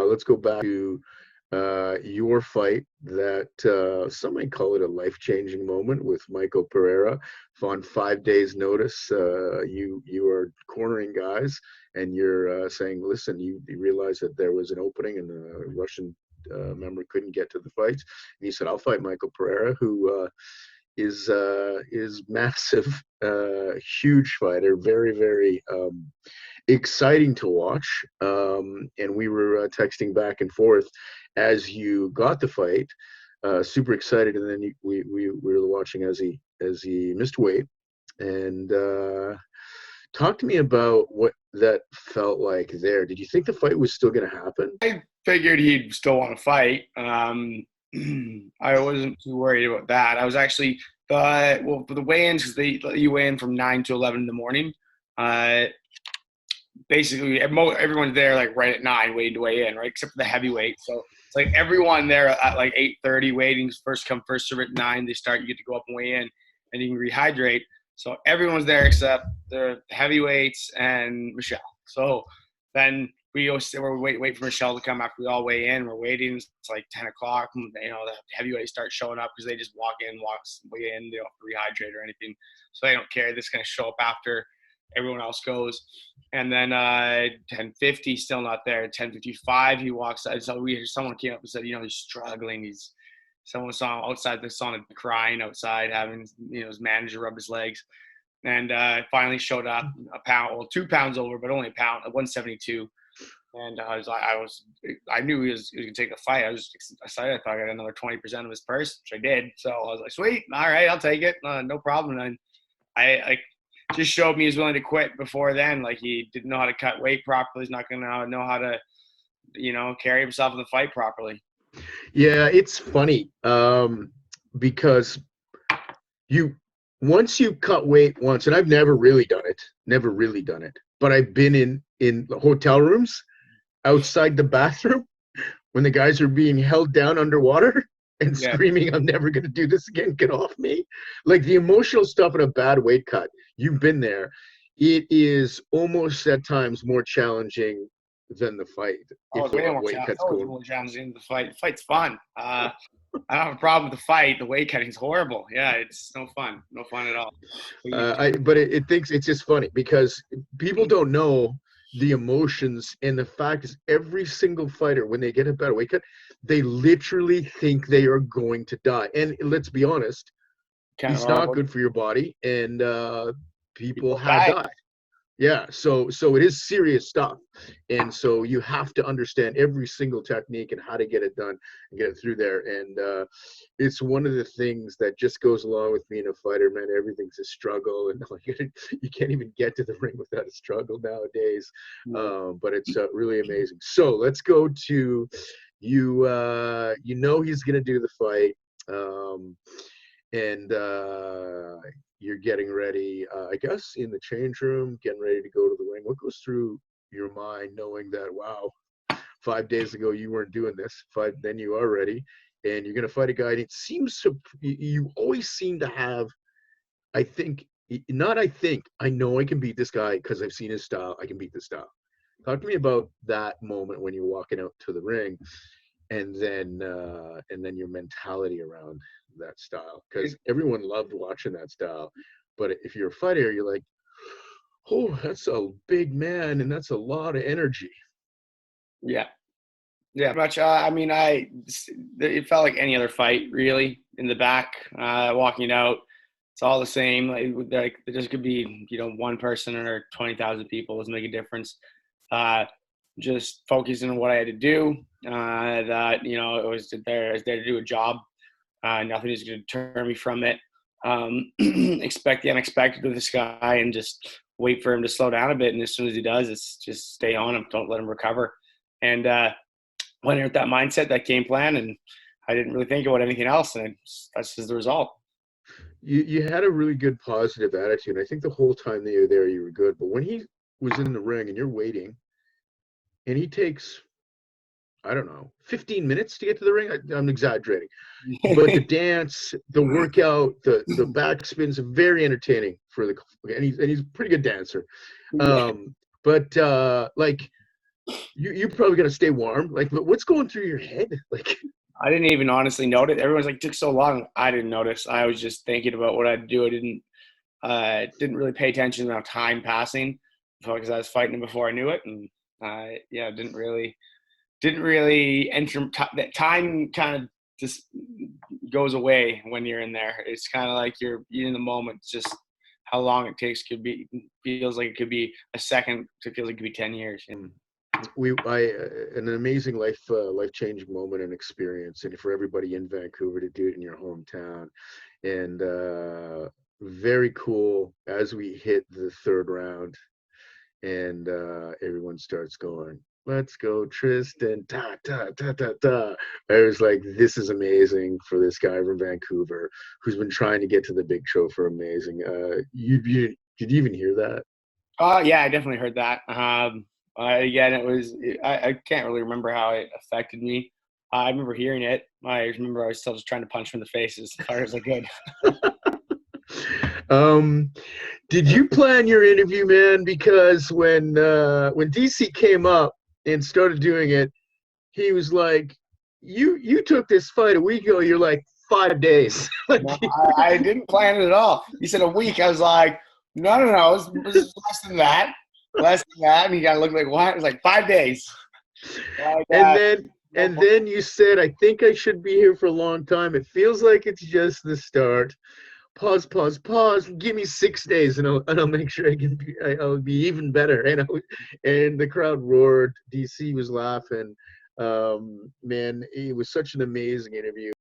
let's go back to your fight that some might call it a life-changing moment with Michael Pereira. On 5 days' notice, you are cornering guys, and you're saying, "Listen, you realize that there was an opening, and the Russian member couldn't get to the fights." And you said, "I'll fight Michael Pereira, who is massive, huge fighter, very very." Exciting to watch. And we were texting back and forth as you got the fight. Super excited, and then we were watching as he missed weight. And talk to me about what that felt like there. Did you think the fight was still going to happen? I figured he'd still want to fight. I wasn't too worried about that. I was actually for the weigh-ins, because they let you weigh in from 9 to 11 in the morning. Basically everyone's there like right at 9 waiting to weigh in, right, except for the heavyweight. So it's like everyone there at like 8:30 waiting, first come first serve. At 9 they start, you get to go up and weigh in, and you can rehydrate. So everyone's there except the heavyweights and Michel. So then we wait for Michel to come after we all weigh in. We're waiting. It's like 10 o'clock. The heavyweights start showing up because they just weigh in. They don't have to rehydrate or anything, so they don't care. They're just gonna show up after everyone else goes. And then 10:50, still not there. 10:55, he walks out. So someone came up and said, he's struggling. Someone saw him outside the sauna crying outside, having his manager rub his legs. And finally showed up 2 pounds over, but only a pound, 172. And I knew he was going to take the fight. I was excited. I thought I got another 20% of his purse, which I did. So I was like, sweet, all right, I'll take it, no problem. And I just showed me he's willing to quit before then. Like, he didn't know how to cut weight properly. He's not going to know how to, carry himself in the fight properly. Yeah, it's funny because once you cut weight once, and I've never really done it, but I've been in hotel rooms outside the bathroom when the guys are being held down underwater and screaming, "I'm never going to do this again, get off me." Like, the emotional stuff in a bad weight cut, you've been there. It is almost at times more challenging than the fight. Oh, it's way more challenging than the fight. The fight's fun. I don't have a problem with the fight. The weight cutting is horrible. Yeah, it's no fun at all. But it's just funny because people don't know the emotions, and the fact is every single fighter, when they get a better weight cut, they literally think they are going to die. And let's be honest, it's not good for your body, and people have died. Yeah, so it is serious stuff, and so you have to understand every single technique and how to get it done and get it through there. And it's one of the things that just goes along with being a fighter, man. Everything's a struggle, and you can't even get to the ring without a struggle nowadays. But it's really amazing. So let's go to you. He's gonna do the fight, and you're getting ready, I guess, in the change room, getting ready to go to the ring. What goes through your mind knowing that, wow, 5 days ago you weren't doing this, then you are ready, and you're going to fight a guy? And it seems you always seem to have, I know I can beat this guy because I've seen his style. I can beat this style. Talk to me about that moment when you're walking out to the ring, and then your mentality around that style, because everyone loved watching that style. But if you're a fighter, you're like, oh, that's a big man, and that's a lot of energy. Yeah, much. It felt like any other fight, really. In the back, walking out, it's all the same. Like there just could be, one person or 20,000 people doesn't make a difference. Just focusing on what I had to do. I was there to do a job. Nothing is going to turn me from it. Expect the unexpected with this guy, and just wait for him to slow down a bit. And as soon as he does, it's just stay on him. Don't let him recover. And went in with that mindset, that game plan, and I didn't really think about anything else. And that's just the result. You had a really good positive attitude. I think the whole time that you were there, you were good. But when he was in the ring and you're waiting, and he takes, I don't know, 15 minutes to get to the ring. I'm exaggerating, but the dance, the workout, the backspins are very entertaining and he's a pretty good dancer. But You probably gotta stay warm. Like, but what's going through your head? Like, I didn't even honestly notice. Everyone's like, took so long. I didn't notice. I was just thinking about what I'd do. I didn't really pay attention to time passing because I was fighting before I knew it, and yeah, didn't really enter. That time kind of just goes away when you're in there. It's kind of like you're in the moment. It's just how long it takes could be feels like it could be a second. It feels like it could be 10 years. an amazing life changing moment and experience, and for everybody in Vancouver to do it in your hometown, and very cool as we hit the third round, and everyone starts going, "Let's go, Tristan!" Ta ta ta ta ta. I was like, "This is amazing for this guy from Vancouver who's been trying to get to the big show for amazing." You did you even hear that? Yeah, I definitely heard that. Again, it was I can't really remember how it affected me. I remember hearing it. I remember I was still just trying to punch him in the face as hard as I could. Um, did you plan your interview, man? Because when DC came up and started doing it, he was like, "You took this fight a week ago. You're like 5 days." Like, No, I didn't plan it at all. He said a week. I was like, no. It was less than that. Less than that. And he got to look like, what? It was like 5 days. Like, and then no you said, "I think I should be here for a long time. It feels like it's just the start." Pause, pause, pause. Give me 6 days, and I'll make sure I'll be even better. And the crowd roared. DC was laughing. Man, it was such an amazing interview.